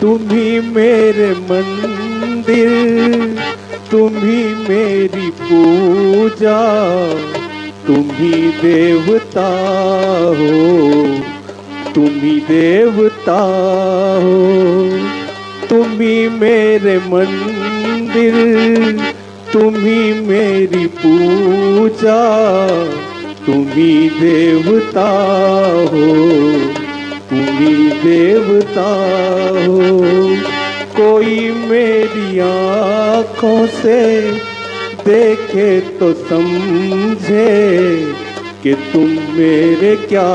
तुम ही मेरे मंदिर, तुम ही मेरी पूजा, तुम ही देवता हो, तुम ही देवता हो। तुम ही मेरे मंदिर, तुम ही मेरी पूजा, तुम ही देवता हो, तुम ही देवता हो। कोई मेरी आँखों से देखे तो समझे कि तुम मेरे क्या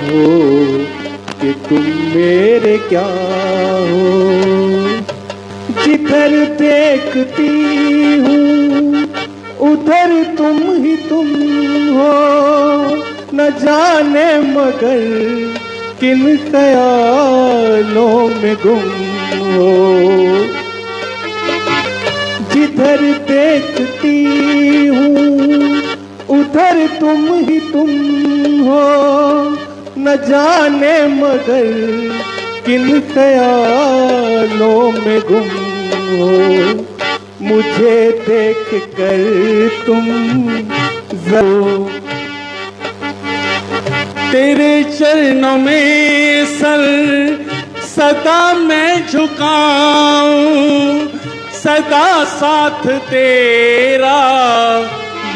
हो, कि तुम मेरे क्या हो। जिधर देखती हूँ उधर तुम ही तुम हो, न जाने मगर किन ख्यालों में गुम हो। जिधर देखती हूँ उधर तुम ही तुम हो, न जाने मगर किन ख्यालों में गुम हो। मुझे देख कर तुम जरूर तेरे चरणों में सर सदा मैं झुकाऊं, सदा साथ तेरा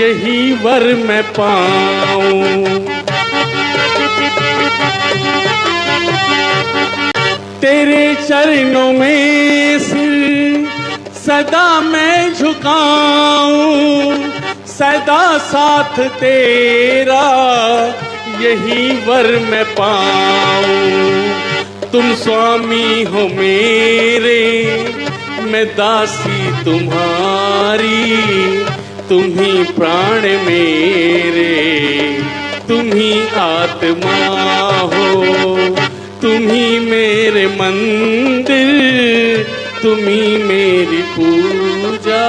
यही वर मैं पाऊं। तेरे चरणों में सिर सदा मैं झुकाऊं, सदा साथ तेरा यही वर मैं पाऊं। तुम स्वामी हो मेरे, मैं दासी तुम्हारी, तुम ही प्राण मेरे, तुम ही आत्मा हो, तुम ही मेरे मंदिर, तुम ही मेरी पूजा,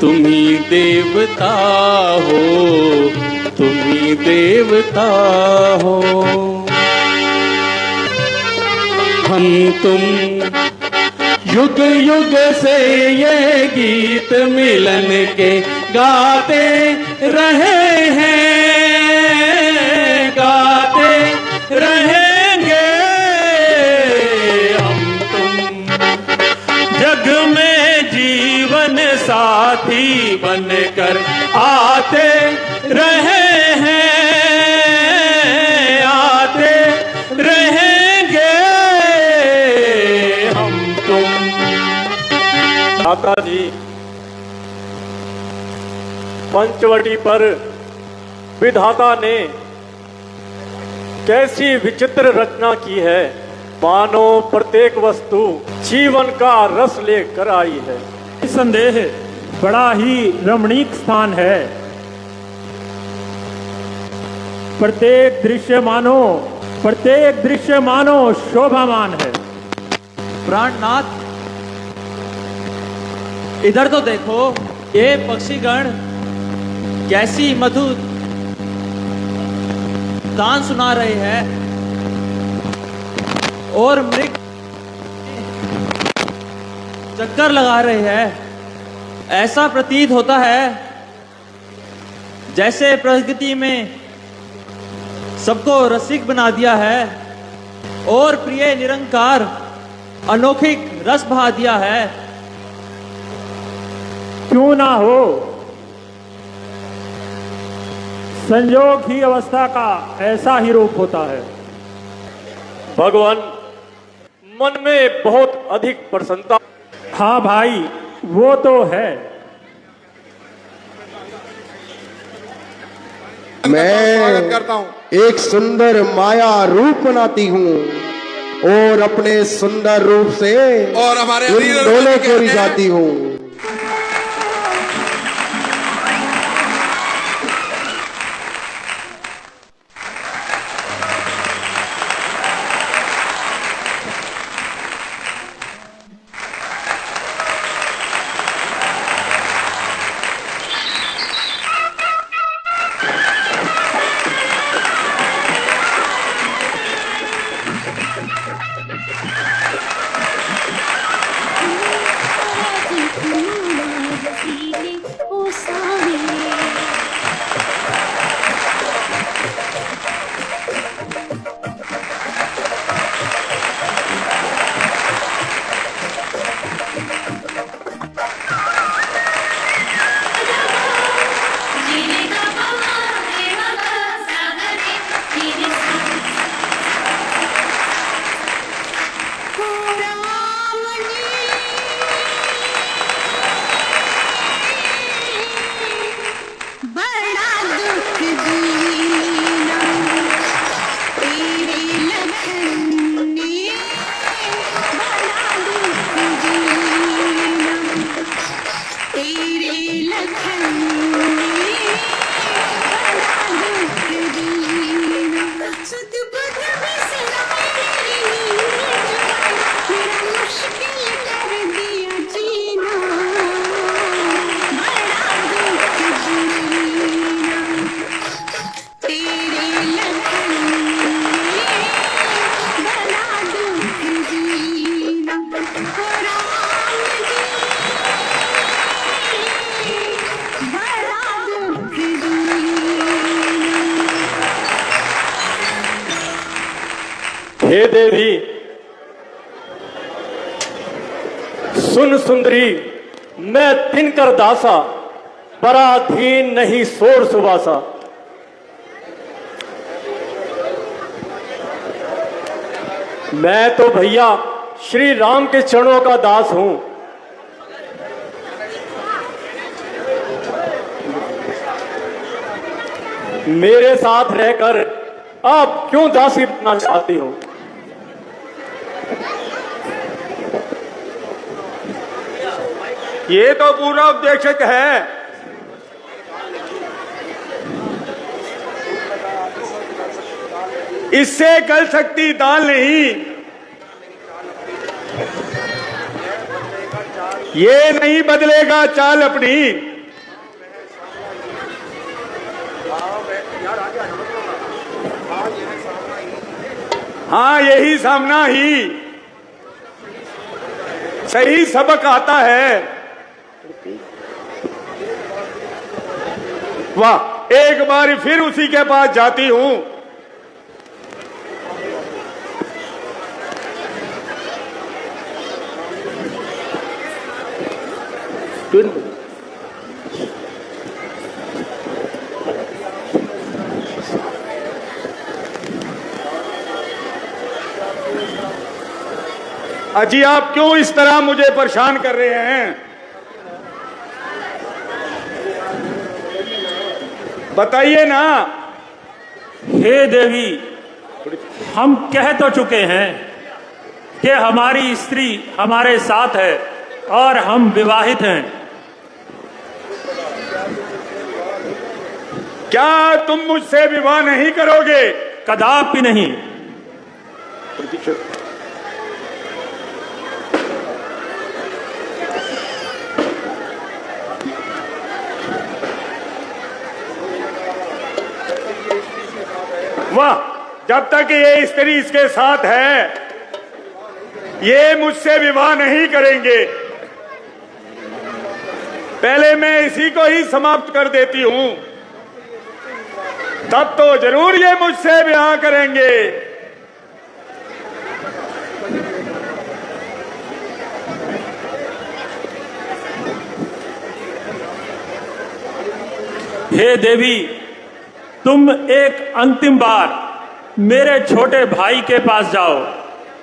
तुम ही देवता हो, तुम ही देवता हो। हम तुम युग युग से ये गीत मिलन के गाते रहे हैं, गाते रहेंगे। हम तुम जग में जीवन साथी बनकर आते रहे हैं, आते रहेंगे हम तुम। माता जी पंचवटी पर विधाता ने कैसी विचित्र रचना की है, मानो प्रत्येक वस्तु जीवन का रस लेकर आई है। निसंदेह बड़ा ही रमणीक स्थान है। प्रत्येक दृश्य मानो शोभामान है। प्राणनाथ, इधर तो देखो, ये पक्षीगण कैसी मधुर गान सुना रहे हैं और मृग चक्कर लगा रहे हैं। ऐसा प्रतीत होता है जैसे प्रकृति में सबको रसिक बना दिया है और प्रिय निरंकार अनोखिक रस बहा दिया है। क्यों ना हो, संयोग ही अवस्था का ऐसा ही रूप होता है। भगवान, मन में बहुत अधिक प्रसन्नता। हाँ भाई, वो तो है। मैं एक सुंदर माया रूप बनाती हूँ और अपने सुंदर रूप से और हमारे उन दोनों को रिझाती हूँ। हे देवी, सुन सुंदरी, मैं तिनकर दासा, पराधीन नहीं सोर सुबासा। मैं तो भैया श्री राम के चरणों का दास हूं। मेरे साथ रहकर आप क्यों दासी बनना चाहती हो? ये तो पूरा उपदेशक है। इससे गल सकती दाल नहीं। ये नहीं बदलेगा चाल अपनी। हाँ, यही सामना ही सही सबक आता है। वाह, एक बार फिर उसी के पास जाती हूं। अजी, आप क्यों इस तरह मुझे परेशान कर रहे हैं? बताइए ना। हे देवी, हम कह तो चुके हैं कि हमारी स्त्री हमारे साथ है और हम विवाहित हैं। क्या तुम मुझसे विवाह नहीं करोगे? कदापि नहीं। वाह, जब तक ये स्त्री इसके साथ है, ये मुझसे विवाह नहीं करेंगे। पहले मैं इसी को ही समाप्त कर देती हूं, तब तो जरूर ये मुझसे विवाह करेंगे। हे देवी, तुम एक अंतिम बार मेरे छोटे भाई के पास जाओ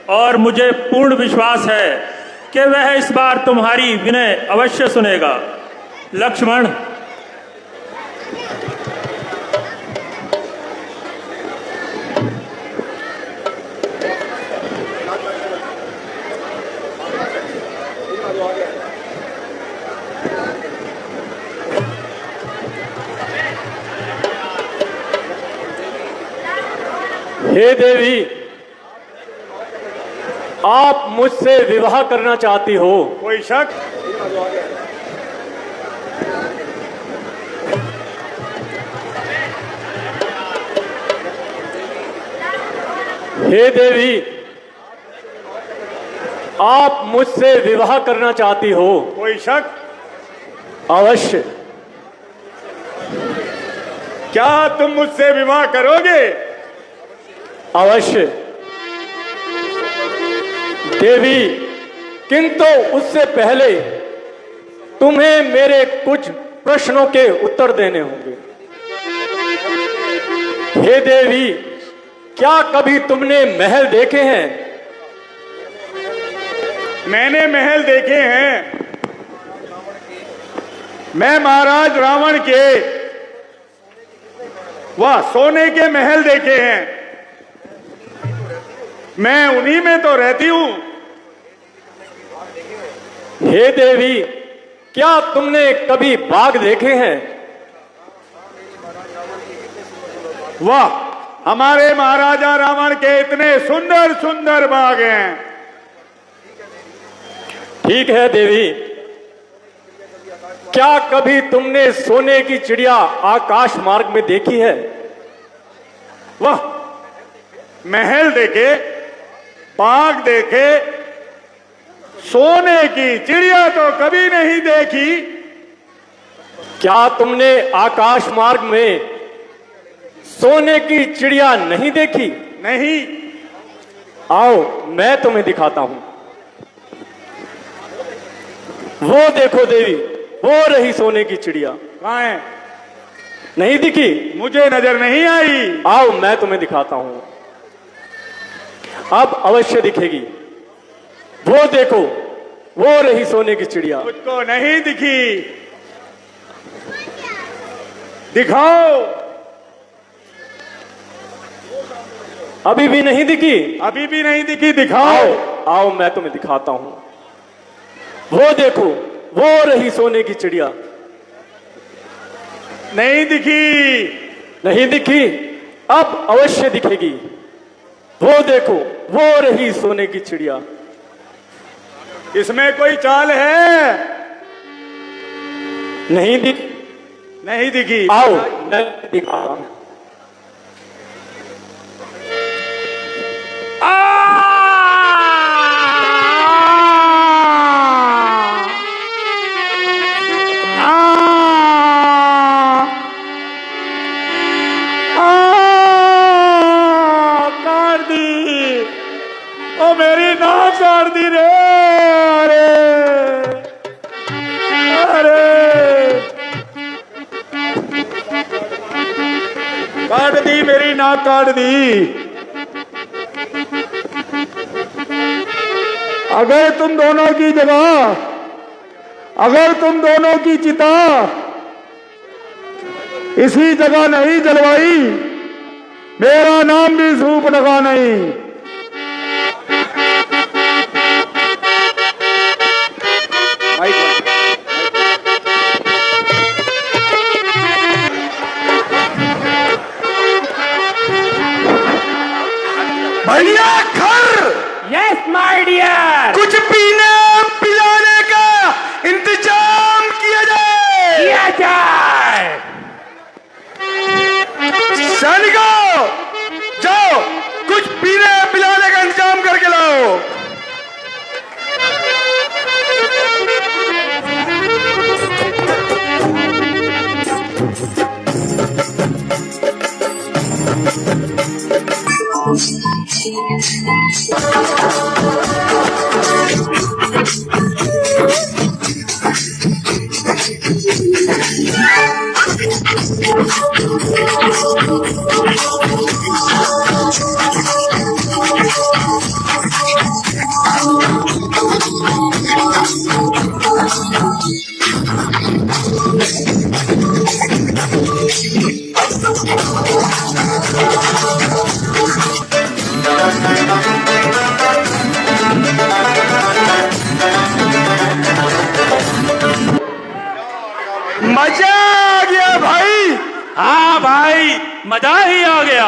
और मुझे पूर्ण विश्वास है कि वह इस बार तुम्हारी विनय अवश्य सुनेगा। लक्ष्मण, हे देवी, आप मुझसे विवाह करना चाहती हो? कोई शक? हे देवी, आप मुझसे विवाह करना चाहती हो? कोई शक? अवश्य। क्या तुम मुझसे विवाह करोगे? अवश्य देवी, किंतु उससे पहले तुम्हें मेरे कुछ प्रश्नों के उत्तर देने होंगे। हे देवी, क्या कभी तुमने महल देखे हैं? मैंने महल देखे हैं। मैं महाराज रावण के सोने के महल देखे हैं। मैं उन्हीं में तो रहती हूं। हे देवी, क्या तुमने कभी बाग देखे हैं? वाह, हमारे महाराजा रावण के इतने सुंदर सुंदर बाग हैं। ठीक है देवी, क्या कभी तुमने सोने की चिड़िया आकाश मार्ग में देखी है? वाह, महल देखे, बाग देखे, सोने की चिड़िया तो कभी नहीं देखी। क्या तुमने आकाश मार्ग में सोने की चिड़िया नहीं देखी? नहीं। आओ मैं तुम्हें दिखाता हूं। वो देखो देवी, वो रही सोने की चिड़िया। कहाँ है? नहीं दिखी? मुझे नजर नहीं आई। आओ मैं तुम्हें दिखाता हूं, अब अवश्य दिखेगी। वो देखो, वो रही सोने की चिड़िया। मुझको नहीं दिखी। दिखाओ। अभी भी नहीं दिखी? अभी भी नहीं दिखी। दिखाओ। आओ आओ मैं तुम्हें दिखाता हूं। वो देखो, वो रही सोने की चिड़िया। नहीं दिखी। नहीं दिखी? अब अवश्य दिखेगी। वो देखो, वो रही सोने की चिड़िया। इसमें कोई चाल है? नहीं दिख? नहीं दिखी। आओ मैं दिखाता हूं। काट दी। ओ मेरी नाक काट दी रे। अरे अरे काट दी, मेरी नाक काट दी। अगर तुम दोनों की जगह, अगर तुम दोनों की चिता इसी जगह नहीं जलवाई, मेरा नाम भी सूर्पनखा नहीं। भैया खर, यस माय डियर। कुछ पीने पिलाने का इंतजाम किया जाए। किया जाए। सैनिकों, जाओ कुछ पीने पिलाने का इंतजाम करके लाओ। मजा आ गया भाई। हाँ भाई, मजा ही आ गया।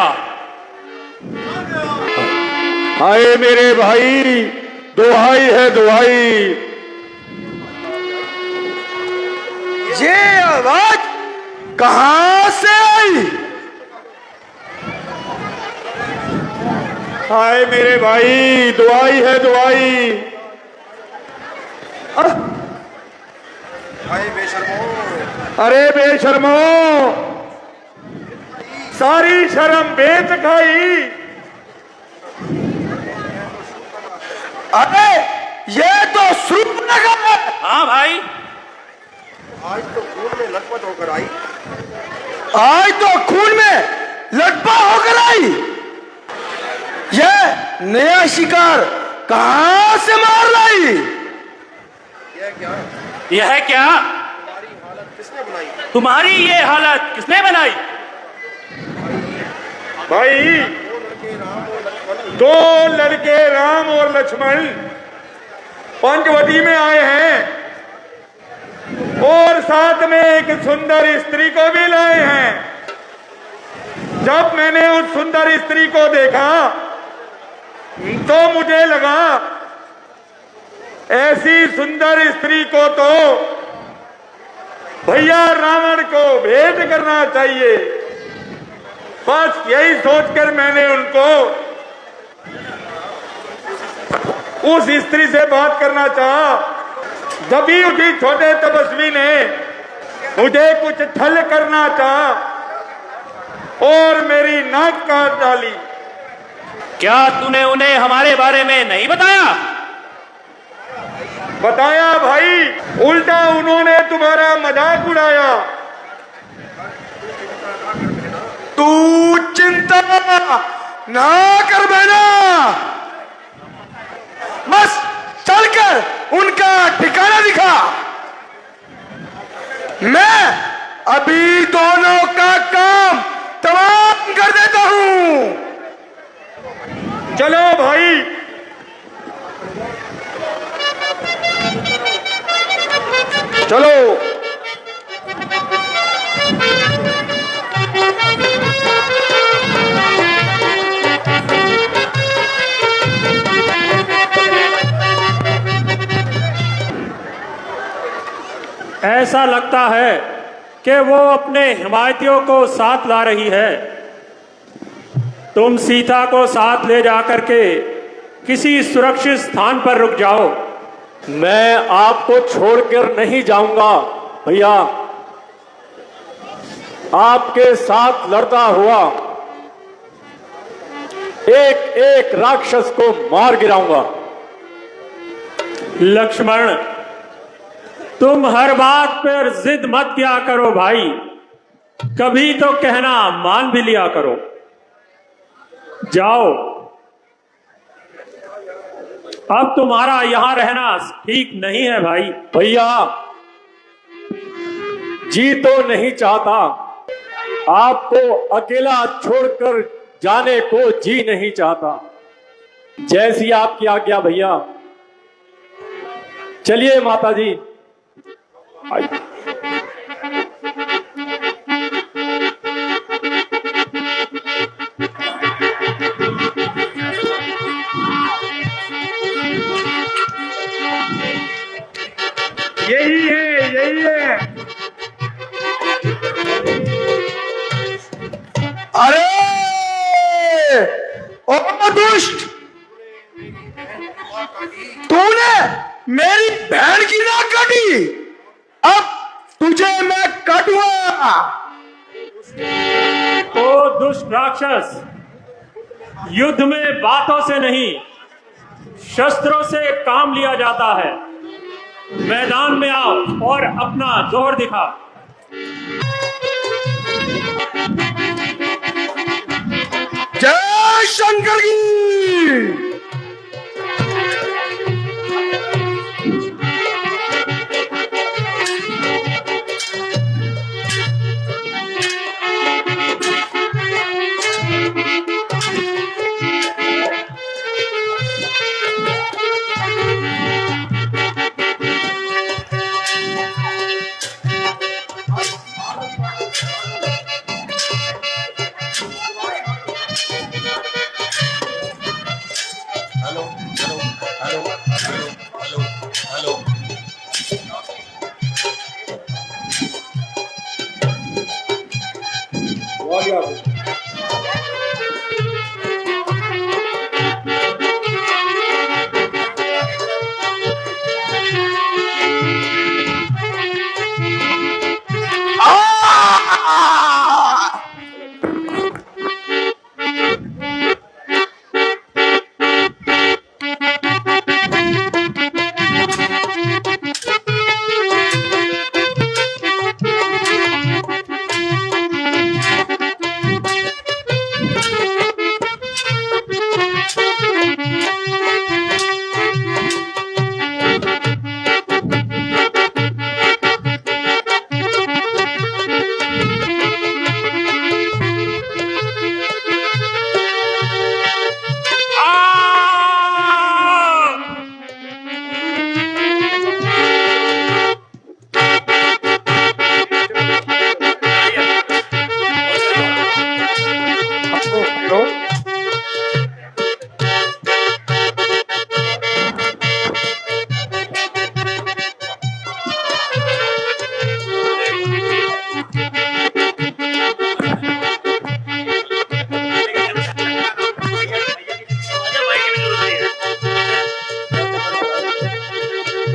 हाय मेरे भाई, दुहाई है दुहाई। ये आवाज कहां से आई? हाय मेरे भाई, दुहाई है दुहाई। अरे बेशर्मो, सारी शर्म बेच खाई। अरे ये तो सूर्पनखा है। हाँ भाई, आज तो खून में लटपट होकर आई। आज तो खून में लटपट होकर आई। ये नया शिकार कहां से मार लाई? यह क्या? तुम्हारी ये हालत किसने बनाई? भाई, दो लड़के राम और लक्ष्मण पंचवटी में आए हैं और साथ में एक सुंदर स्त्री को भी लाए हैं। जब मैंने उस सुंदर स्त्री को देखा तो मुझे लगा ऐसी सुंदर स्त्री को तो भैया रावण को भेंट करना चाहिए। बस यही सोचकर मैंने उनको उस स्त्री से बात करना चाहा। जभी उठी छोटे तपस्वी ने मुझे कुछ छल करना चाहा और मेरी नाक काट डाली। क्या तूने उन्हें हमारे बारे में नहीं बताया? बताया भाई, उल्टा उन्होंने तुम्हारा मजाक उड़ाया। तू चिंता ना कर बहना, बस चलकर उनका ठिकाना दिखा। मैं अभी दोनों का काम तमाम कर देता हूं। चलो भाई। चलो। ऐसा लगता है कि वो अपने हिमायतियों को साथ ला रही है। तुम सीता को साथ ले जाकर के किसी सुरक्षित स्थान पर रुक जाओ। मैं आपको छोड़कर नहीं जाऊंगा भैया। आपके साथ लड़ता हुआ एक एक राक्षस को मार गिराऊंगा। लक्ष्मण, तुम हर बात पर जिद मत किया करो भाई, कभी तो कहना मान भी लिया करो। जाओ, अब तुम्हारा यहां रहना ठीक नहीं है भाई। भैया जी तो नहीं चाहता, आपको अकेला छोड़कर जाने को जी नहीं चाहता। जैसी आपकी आज्ञा भैया। चलिए माता जी। यही है, यही है। अरे ओ दुष्ट, तूने मेरी बहन की नाक काटी, अब तुझे मैं काटूंगा। ओ दुष्ट राक्षस, युद्ध में बातों से नहीं शस्त्रों से काम लिया जाता है। मैदान में आओ और अपना जोर दिखा। जय शंकर की।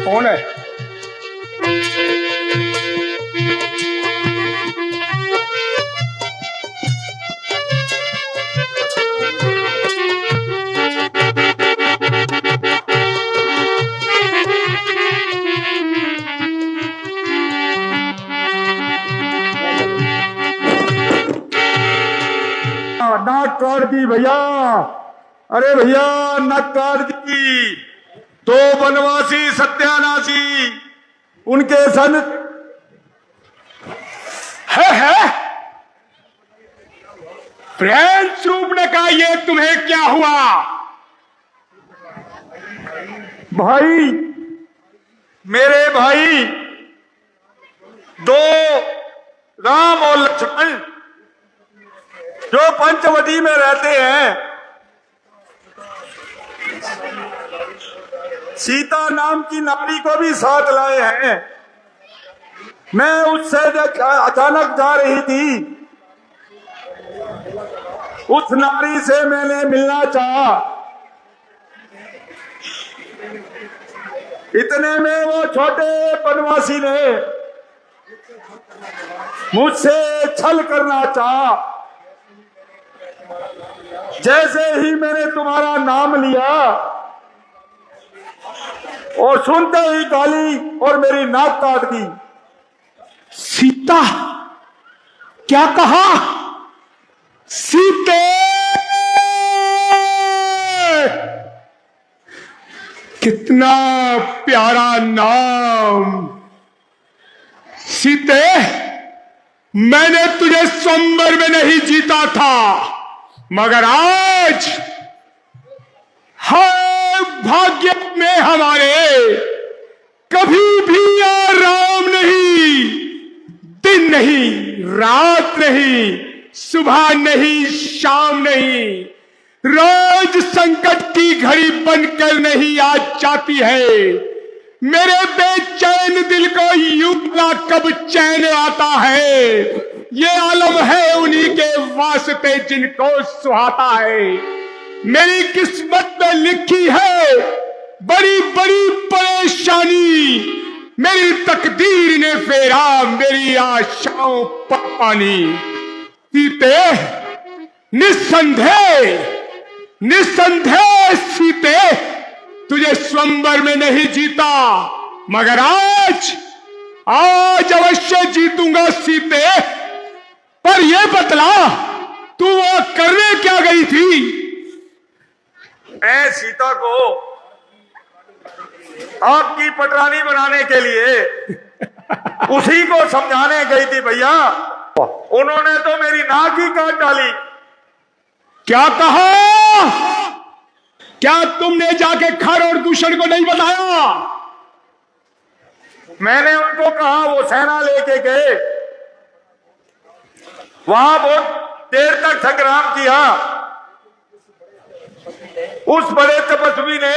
कौन है? दी भैया, अरे भैया नक काट दी। दो वनवासी सत्यानाशी उनके सन है। फ्रेंच रूप ने कहा ये तुम्हें क्या हुआ? भाई मेरे भाई दो राम और लक्ष्मण जो पंचवटी में रहते हैं, सीता नाम की नारी को भी साथ लाए हैं। मैं उससे अचानक जा रही थी, उस नारी से मैंने मिलना चाहा। इतने में वो छोटे वनवासी ने मुझसे छल करना चाहा। जैसे ही मैंने तुम्हारा नाम लिया और सुनते ही गाली और मेरी नाक काट दी। सीता, क्या कहा? सीते, कितना प्यारा नाम। सीते, मैंने तुझे स्वयंवर में नहीं जीता था, मगर आज हर भाग्य में हमारे कभी भी आराम नहीं, दिन नहीं, रात नहीं, सुबह नहीं, शाम नहीं, रोज संकट की घड़ी बनकर नहीं आ जाती है। मेरे बेचैन दिल को यूं भला कब चैन आता है। ये आलम है उन्हीं के वास्ते जिनको सुहाता है। मेरी किस्मत में लिखी है बड़ी बड़ी परेशानी, मेरी तकदीर ने फेरा मेरी आशाओं पर पानी। सीते, निस्संदेह निस्संदेह सीते, तुझे स्वयंवर में नहीं जीता, मगर आज अवश्य जीतूंगा सीते। पर यह बतला, तू वो करने क्या गई थी? मैं सीता को आपकी पटरानी बनाने के लिए उसी को समझाने गई थी भैया। उन्होंने तो मेरी नाक ही काट डाली। क्या कहा? क्या तुमने जाके खर और दूषण को नहीं बताया? मैंने उनको कहा, वो सेना लेके गए, वहां बहुत देर तक संग्राम किया। उस बड़े तपस्वी ने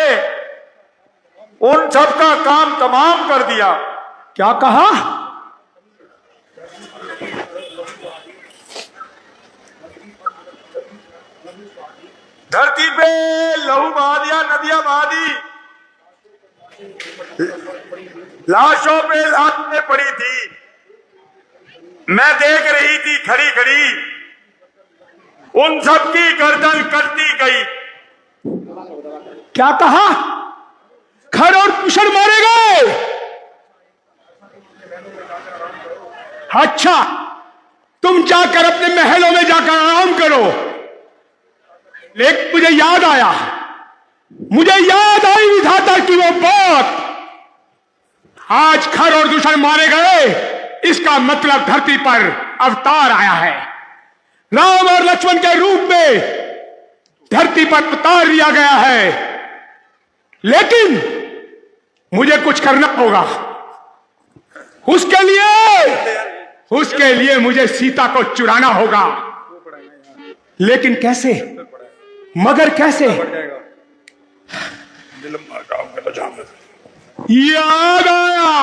उन सबका काम तमाम कर दिया। क्या कहा? धरती पे लहू बहा दिया, नदियां बहा दी, लाशों पे लाशें पड़ी थी। मैं देख रही थी खड़ी खड़ी, उन सबकी गर्दन कटती गई। क्या कहा? खर और कुशल मारे गए? अच्छा, तुम जाकर अपने महलों में जाकर आराम करो। लेकिन मुझे याद आई विधाता की वो बात। आज खर और दूषण मारे गए, इसका मतलब धरती पर अवतार आया है। राम और लक्ष्मण के रूप में धरती पर अवतार लिया गया है। लेकिन मुझे कुछ करना होगा। उसके लिए मुझे सीता को चुराना होगा। लेकिन कैसे? मगर कैसे? याद आया,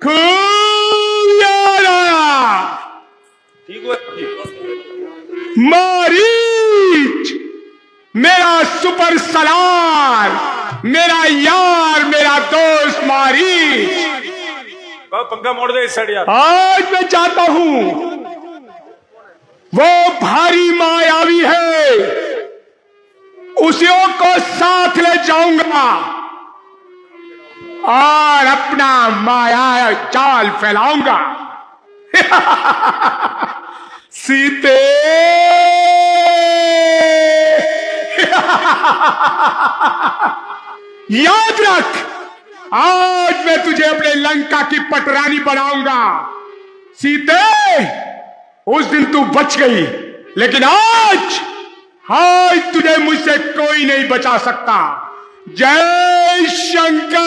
खूब याद आया। मारीच, मेरा सुपर सलार, मेरा यार, मेरा दोस्त मारीच। पंखा मोड़ दे इस साइड यार। आज मैं चाहता हूं, वो भारी मायावी है, उसियों को साथ ले जाऊंगा और अपना माया जाल फैलाऊंगा। सीते, याद रख, आज मैं तुझे अपने लंका की पटरानी बनाऊंगा। सीते, उस दिन तू बच गई, लेकिन आज तुझे मुझसे कोई नहीं बचा सकता। जय शंकर।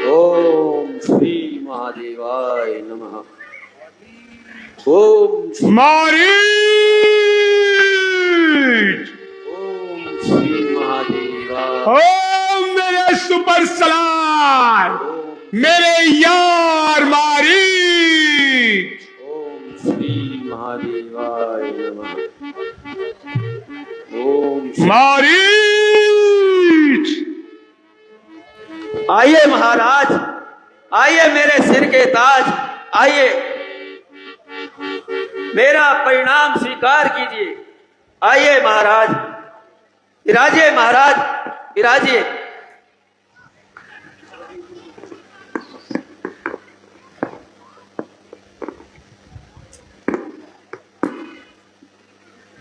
ओम श्री महादेवाय नमः। ओम मारीच, ओम श्री महादेवाय। ओम मेरे सुपर सलार, मेरे यार मारीच। ओम श्री महादेवाय नमः। ओम मारीच। आइए महाराज, आइए मेरे सिर के ताज, आइए मेरा परिणाम स्वीकार कीजिए। आइए महाराज, विराजिए महाराज, विराजिए।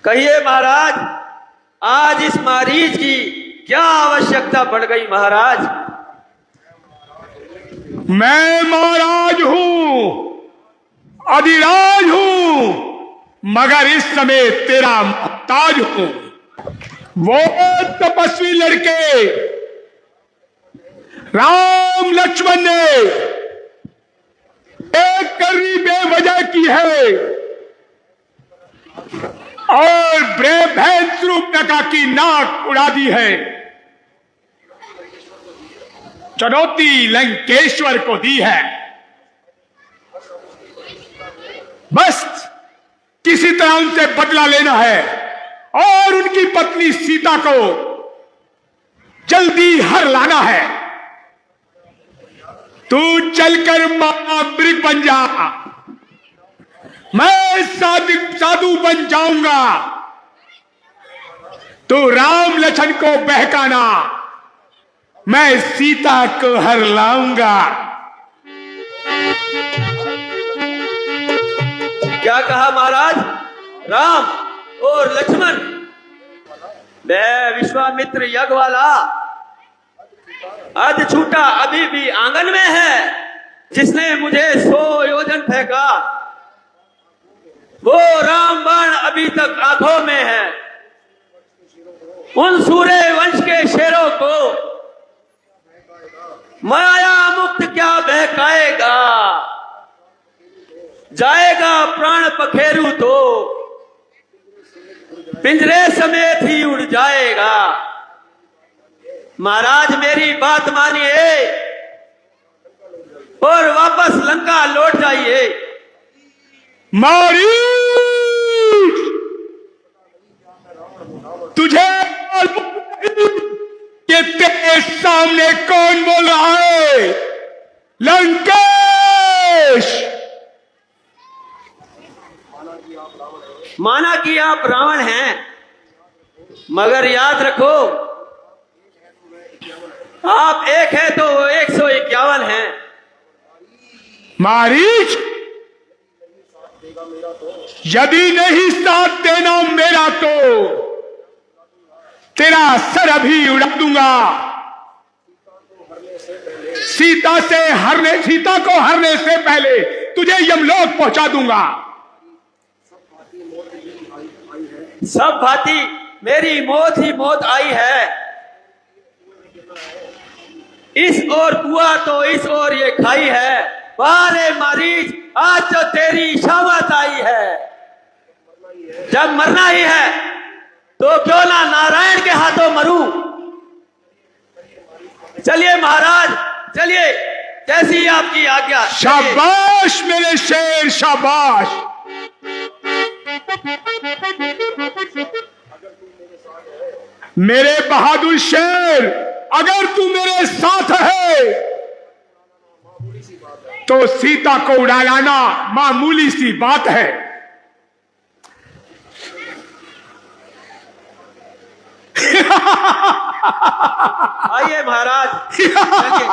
कहिए महाराज, आज इस मारीच की क्या आवश्यकता पड़ गई महाराज? मैं महाराज हूं, अधिराज हूं, मगर इस समय तेरा मोहताज हूं। वो तपस्वी लड़के राम लक्ष्मण ने एक कर्री बेवजह की है और भैंस रूपनखा की नाक उड़ा दी है। चुनौती लंकेश्वर को दी है। बस किसी तरह उनसे बदला लेना है और उनकी पत्नी सीता को जल्दी हर लाना है। तू चलकर महामृग बन जा, मैं साधु बन जाऊंगा। तू राम लक्ष्मण को बहकाना, मैं सीता को हर लाऊंगा। क्या कहा महाराज? राम और लक्ष्मण? मैं विश्वामित्र यज्ञ वाला अध छूटा अभी भी आंगन में है, जिसने मुझे 100 योजन फेंका। वो राम बाण अभी तक आंखों में है। उन सूर्य वंश के शेरों को माया मुक्त क्या बहकाएगा? जाएगा प्राण पखेरु तो पिंजरे समेत ही उड़ जाएगा। महाराज मेरी बात मानिए और वापस लंका लौट जाइए। मारीच, तुझे मालूम नहीं कि तेरे सामने कौन बोल रहा है? लंकेश। माना कि आप रावण हैं, मगर याद रखो आप एक है तो 151 हैं। मारीच, यदि नहीं साथ देना मेरा तो तेरा सर अभी उड़ा दूंगा। सीता को हरने से पहले तुझे यमलोक पहुंचा दूंगा। सब भांति मेरी मौत ही मौत आई है। इस ओर कुआ तो इस ओर ये खाई है। वारे मारीच, आज तो तेरी शामत आई है। जब मरना ही है तो क्यों ना नारायण के हाथों मरूं। चलिए महाराज, चलिए। जैसी आपकी आज्ञा। शाबाश मेरे शेर, शाबाश। मेरे बहादुर शेर, अगर तू मेरे साथ है तो सीता को उड़ा लाना मामूली सी बात है। आइए महाराज, चलिए।